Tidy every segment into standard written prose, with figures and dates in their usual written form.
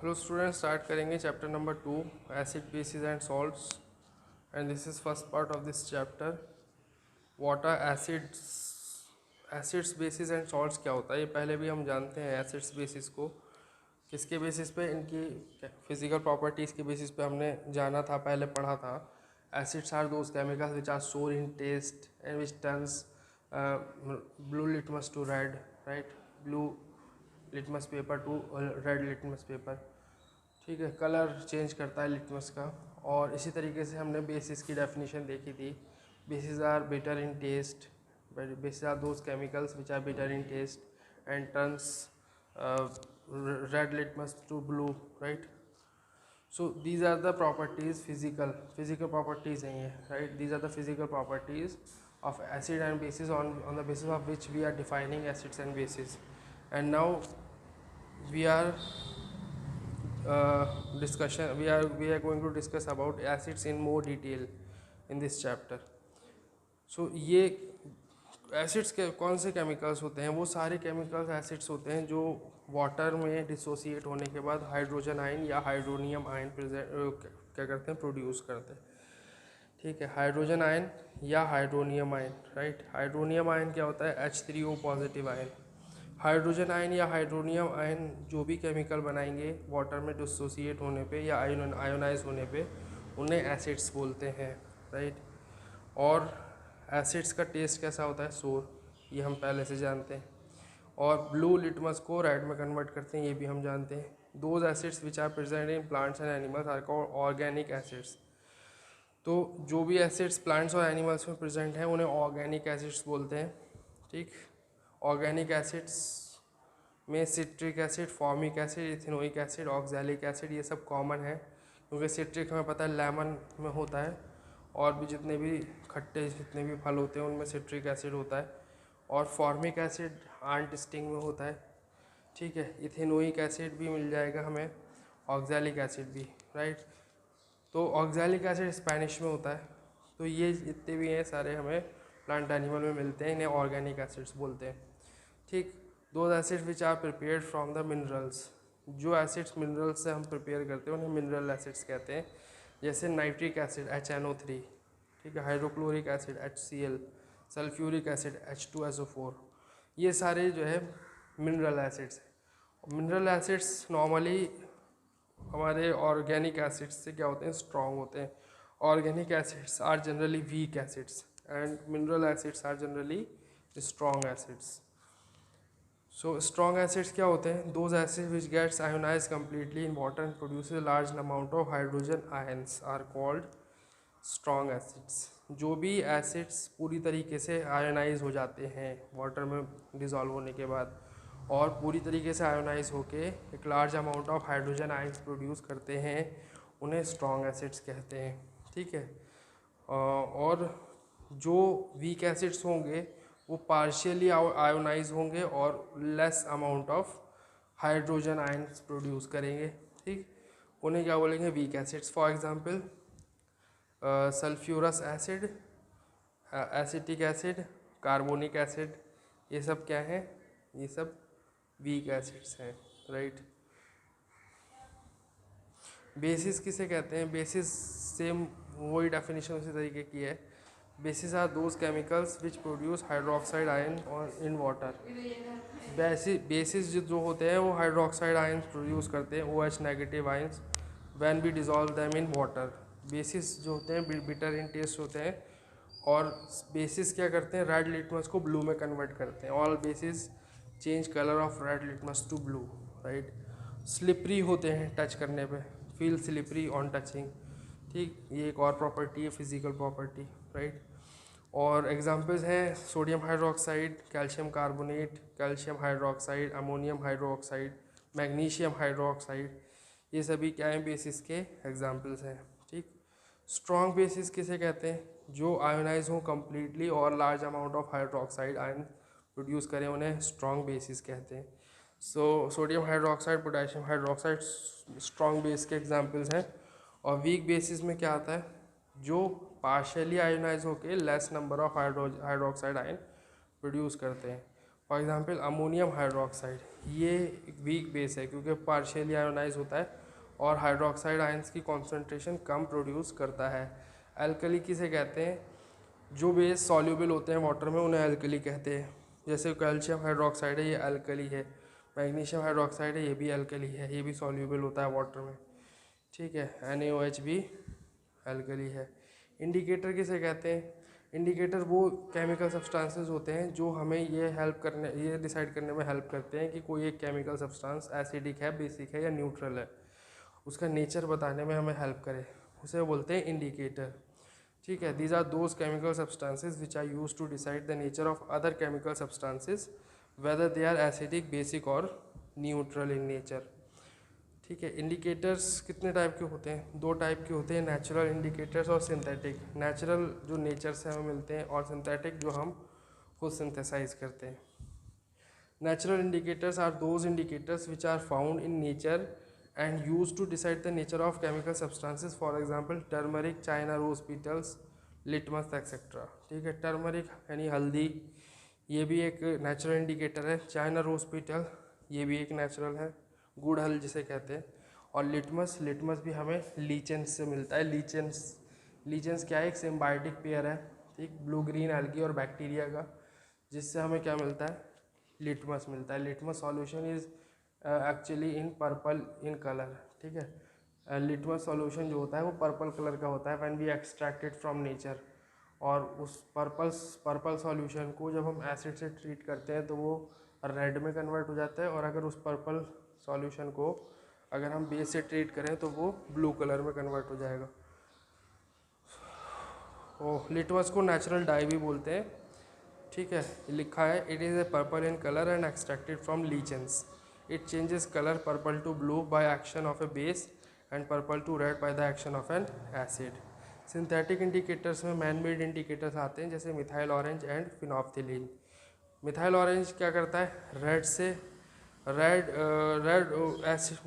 Hello student, start करेंगे chapter number 2 acid basis and salts and this is first part of this chapter. Water acids bases and salts क्या होता है ये पहले भी हम जानते हैं। एसिड्स बेसिस को किसके बेसिस पे, इनकी फिजिकल प्रॉपर्टीज़ के बेसिस पे हमने जाना था, पहले पढ़ा था। Acids are those chemicals which are sour in taste and which turns blue litmus to red, right, blue litmus paper to red litmus paper. ठीक है, कलर चेंज करता है लिटमस का। और इसी तरीके से हमने बेसिस की डेफिनेशन देखी थी। Bases are bitter in taste, bases are those chemicals which are bitter in taste and turns red litmus to blue, right. So these are the properties, physical properties हैं ये, right? These are the physical properties of acid and bases on the basis of which we are defining acids and bases. And now we are we are going to discuss about acids in more detail in this chapter. So ये acids के कौन से chemicals होते हैं? वो सारे chemicals acids होते हैं जो वाटर में डिसोसिएट होने के बाद हाइड्रोजन आयन या हाइड्रोनियम आयन क्या करते हैं, प्रोड्यूस करते हैं। ठीक है, हाइड्रोजन आयन या hydronium ion, right. Hydronium ion क्या होता है? H3O positive ion. Hydrogen ion या हाइड्रोनियम आयन जो भी केमिकल बनाएंगे वाटर में डिसोसिएट होने पे या आयोनाइज होने पे उन्हें एसिड्स बोलते हैं, राइट। और एसिड्स का टेस्ट कैसा होता है? सोर, ये हम पहले से जानते हैं। और ब्लू लिटमस को रेड में कन्वर्ट करते हैं, ये भी हम जानते हैं। Those acids which are present in plants and animals are called organic acids. तो जो भी एसिड्स प्लांट्स और एनिमल्स में प्रेजेंट हैं उन्हें ऑर्गेनिक एसिड्स बोलते हैं, ठीक। ऑर्गेनिक एसिड्स में citric acid, formic acid, ethanoic acid, oxalic acid, ये सब कॉमन है। क्योंकि सिट्रिक हमें पता है लेमन में होता है, और भी जितने भी खट्टे जितने भी फल होते हैं उनमें सिट्रिक एसिड होता है। और फॉर्मिक एसिड आंट स्टिंग में होता है, ठीक है। इथेनोइक एसिड भी मिल जाएगा हमें, ऑक्सैलिक एसिड भी, राइट। तो ऑक्सैलिक एसिड स्पेनिश में होता है। तो ये जितने भी हैं सारे हमें प्लांट एनिमल में मिलते हैं, इन्हें ऑर्गेनिक एसिड्स बोलते हैं, ठीक। Those acids which are prepared from the minerals, जो एसिड्स मिनरल्स से हम प्रिपेयर करते हैं उन्हें मिनरल एसिड्स कहते हैं। जैसे नाइट्रिक एसिड HNO3, ठीक है, hydrochloric acid HCl, sulphuric acid H2SO4, ये सारे जो है मिनरल एसिड्स हैं। मिनरल एसिड्स नॉर्मली हमारे ऑर्गेनिक एसिड्स से क्या होते हैं? स्ट्रॉन्ग होते हैं। Organic acids are generally weak acids and mineral acids are generally strong acids. So strong acids क्या होते हैं? Those acid which gets ionise completely in water and produces large amount of hydrogen ions are called strong acids. जो भी acids पूरी तरीके से ionise हो जाते हैं वाटर में डिज़ोल्व होने के बाद और पूरी तरीके से आयोनाइज होके एक large amount of hydrogen ions produce करते हैं, उन्हें स्ट्रॉन्ग एसिड्स कहते हैं, ठीक है। और जो वीक एसिड्स होंगे वो पार्शियली आयोनाइज होंगे और less amount of hydrogen ions produce करेंगे, ठीक। उन्हें क्या बोलेंगे? Weak acids. For example sulphurous acid, acetic acid, carbonic acid, ये सब क्या है? ये सब वीक एसिड्स हैं, राइट। बेसिस किसे कहते हैं? बेसिस सेम वही डेफिनेशन उसी तरीके की है। Bases are those chemicals which produce hydroxide ion in water. Bases जो होते हैं वो हाइड्रोक्साइड आयन प्रोड्यूस करते हैं, OH negative ions, when we dissolve them in water. Bases जो होते हैं बिटर इन टेस्ट होते हैं, और बेसिस क्या करते हैं? रेड लिटमस को ब्लू में कन्वर्ट करते हैं। All bases change colour of red litmus to blue, right. Slippery होते हैं टच करने पे, फील स्लिपरी ऑन टचिंग, ठीक। ये एक और प्रॉपर्टी है, फिजिकल प्रॉपर्टी, राइट। और एग्जांपल्स हैं sodium hydroxide, calcium carbonate, calcium hydroxide, ammonium hydroxide, magnesium hydroxide, ये सभी क्या हैं? बेसिस के एग्जांपल्स हैं, ठीक। स्ट्रॉन्ग बेसिस किसे कहते हैं? जो आयोनाइज हों कम्प्लीटली और large amount of hydroxide ion produce करें, उन्हें स्ट्रॉन्ग बेसिस कहते हैं। So sodium hydroxide, potassium hydroxide strong base के एग्जांपल्स हैं। और वीक बेसिस में क्या आता है? जो पार्शियली आयोनाइज होकर less number of hydroxide ion produce करते हैं। फॉर एग्जांपल अमोनियम हाइड्रोक्साइड, ये वीक बेस है क्योंकि पार्शियली आयोनाइज होता है और हाइड्रोक्साइड आयंस की कॉन्सेंट्रेशन कम प्रोड्यूस करता है। एल्कली किसे कहते हैं? जो बेस सॉल्यूबल होते हैं वाटर में उन्हें एल्कली कहते हैं। जैसे कैल्शियम हाइड्रोक्साइड है, ये एल्कली है। मैग्नीशियम हाइड्रोक्साइड है, ये भी एल्कली है, ये भी सॉल्यूबल होता है वाटर में, ठीक है। NaOH भी एल्कली है। इंडिकेटर किसे कहते हैं? इंडिकेटर वो केमिकल सब्सटेंसेस होते हैं जो हमें ये डिसाइड करने में हेल्प करते हैं कि कोई एक केमिकल सब्सटेंस एसिडिक है, बेसिक है या न्यूट्रल है, उसका नेचर बताने में हमें हेल्प करे, उसे बोलते हैं इंडिकेटर, ठीक है। These are those chemical substances which are use to decide the nature of other chemical substances whether they are acidic, basic और न्यूट्रल इन नेचर, ठीक है। इंडिकेटर्स कितने टाइप के होते हैं? 2 टाइप के होते हैं, नेचुरल इंडिकेटर्स और सिंथेटिक। नेचुरल जो नेचर से हमें मिलते हैं और सिंथेटिक जो हम खुद सिंथेसाइज करते हैं। Natural indicators are those indicators which are found in nature and used to decide the nature of chemical substances, for example turmeric, China rose petals, litmus etc, ठीक है। टर्मरिक यानी हल्दी, ये भी एक नेचुरल इंडिकेटर है। चाइना रोज पीटल, ये भी एक नेचुरल है, गुड़ हल जिसे कहते हैं। और लिटमस भी हमें लीचेंस से मिलता है। लीचेंस क्या है? एक सिम्बायोटिक पेयर है, ठीक, ब्लू ग्रीन एल्गी और बैक्टीरिया का, जिससे हमें क्या मिलता है? लिटमस मिलता है। Litmus solution is actually in purple in colour, ठीक है। लिटमस सॉल्यूशन जो होता है वो पर्पल कलर का होता है when we extract it from nature. और उस पर्पल सॉल्यूशन को जब हम एसिड से ट्रीट करते हैं तो वो रेड में कन्वर्ट हो जाता है, और अगर उस पर्पल सॉल्यूशन को अगर हम बेस से ट्रीट करें तो वो ब्लू कलर में कन्वर्ट हो जाएगा। लिटमस को नेचुरल डाई भी बोलते हैं, ठीक है। लिखा है it is a purple in colour and extracted from lichens. It changes color purple to blue by action of a base and purple to red by the action of an acid. Synthetic indicators में man made indicators आते हैं जैसे methyl orange and phenolphthalein. Methyl orange क्या करता है? Red acid,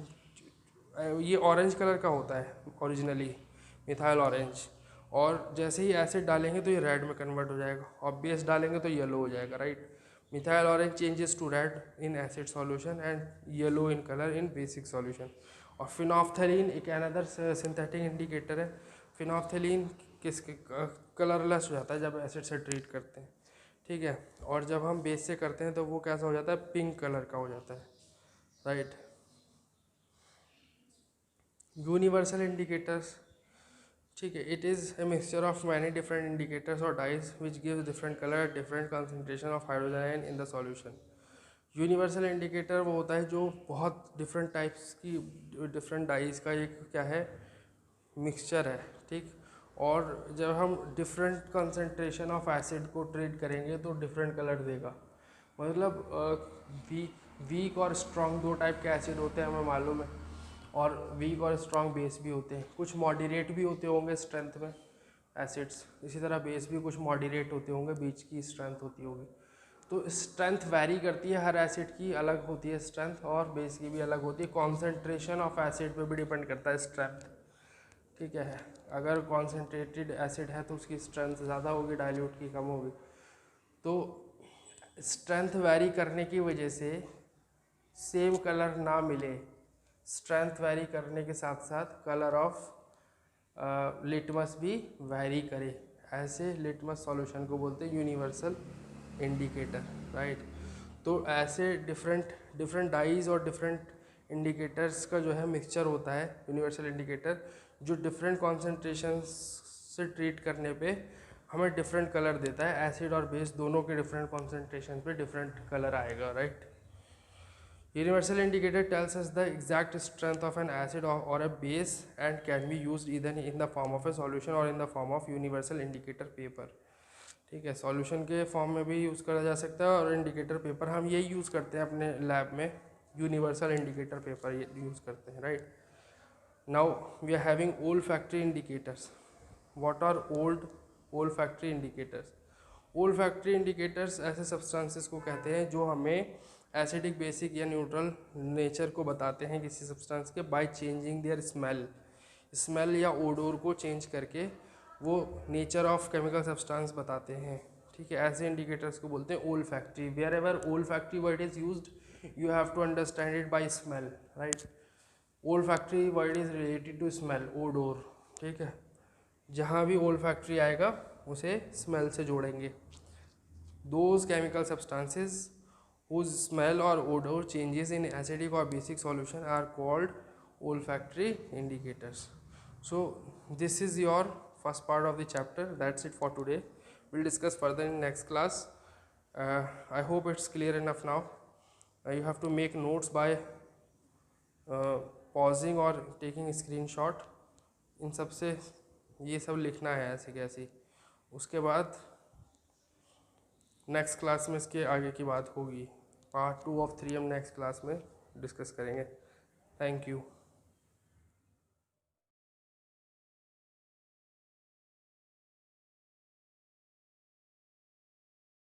ये orange colour का होता है ओरिजिनली मिथाइल ऑरेंज, और जैसे ही एसिड डालेंगे तो ये रेड में कन्वर्ट हो जाएगा, और बेस डालेंगे तो येलो हो जाएगा, right. Methyl orange changes to red in acid solution and yellow in colour in basic solution. और फिनॉफ्थलीन एक अनदर सिंथेटिक इंडिकेटर है। फिनॉफ्थलीन किसके कलरलेस हो जाता है जब एसिड से ट्रीट करते हैं, ठीक है। और जब हम बेस से करते हैं तो वो कैसा हो जाता है? पिंक कलर का हो जाता है, राइट। यूनिवर्सल इंडिकेटर्स, ठीक है, it is a mixture of many different indicators और dyes which gives different colour, different concentration of hydrogen ion in the solution. Universal indicator वो होता है जो बहुत डिफरेंट टाइप्स की डिफरेंट डाइज का एक क्या है? मिक्सचर है, ठीक। और जब हम डिफरेंट कंसंट्रेशन ऑफ एसिड को ट्रीट करेंगे तो डिफरेंट कलर देगा। मतलब वीक और स्ट्रॉन्ग 2 टाइप के एसिड होते हैं, हमें मालूम है, और वीक और स्ट्रॉन्ग बेस भी होते हैं। कुछ मॉडरेट भी होते होंगे स्ट्रेंथ में एसिड्स, इसी तरह बेस भी कुछ मॉडरेट होते होंगे, बीच की स्ट्रेंथ होती होगी। तो स्ट्रेंथ वैरी करती है, हर एसिड की अलग होती है स्ट्रेंथ, और बेस की भी अलग होती है। कॉन्सेंट्रेशन ऑफ एसिड पे भी डिपेंड करता है स्ट्रेंथ, ठीक है। अगर कॉन्सेंट्रेटेड एसिड है तो उसकी स्ट्रेंथ ज़्यादा होगी, डाइल्यूट की कम होगी। तो स्ट्रेंथ वैरी करने की वजह से सेम कलर ना मिले, स्ट्रेंथ वैरी करने के साथ साथ कलर ऑफ लिटमस भी वैरी करे, ऐसे लिटमस सॉल्यूशन को बोलते हैं यूनिवर्सल इंडिकेटर, राइट। तो ऐसे डिफरेंट डाइज और डिफरेंट इंडिकेटर्स का जो है मिक्सचर होता है यूनिवर्सल इंडिकेटर, जो डिफरेंट कॉन्सेंट्रेशन से ट्रीट करने पे हमें डिफरेंट कलर देता है। एसिड और बेस दोनों के डिफरेंट कॉन्सेंट्रेशन पे डिफरेंट कलर आएगा, right. Universal indicator tells us the exact strength of an acid or a base and can be used either in the form of a solution or in the form of universal indicator paper, ठीक है। Solution के form में भी use करा जा सकता है, और इंडिकेटर पेपर हम यही यूज़ करते हैं अपने लैब में, यूनिवर्सल इंडिकेटर पेपर यूज़ करते हैं, right. Now we are having olfactory indicators. What are olfactory indicators? Olfactory indicators ऐसे सब्सटेंसेस को कहते हैं जो हमें एसिडिक, बेसिक या न्यूट्रल नेचर को बताते हैं किसी सब्सटेंस के, बाय चेंजिंग देयर स्मेल या ओडोर को चेंज करके वो नेचर ऑफ केमिकल सब्सटेंस बताते हैं, ठीक है, ऐसे इंडिकेटर्स को बोलते हैं olfactory. Wherever olfactory word is used you have to understand it by smell, right. Olfactory word is related to smell, odour, ठीक है। जहाँ भी ओल फैक्ट्री आएगा उसे स्मेल से जोड़ेंगे। Those chemical substances whose smell or odor changes in acidic or basic solution are called olfactory indicators. So this is your first part of the chapter. That's it for today. We'll discuss further in next class. I hope it's clear enough now. You have to make notes by pausing or taking screenshot. इन सब से ये सब लिखना है ऐसे कैसे, उसके बाद नेक्स्ट क्लास में इसके आगे की बात होगी। पार्ट 2 ऑफ 3 हम नेक्स्ट क्लास में डिस्कस करेंगे। Thank you.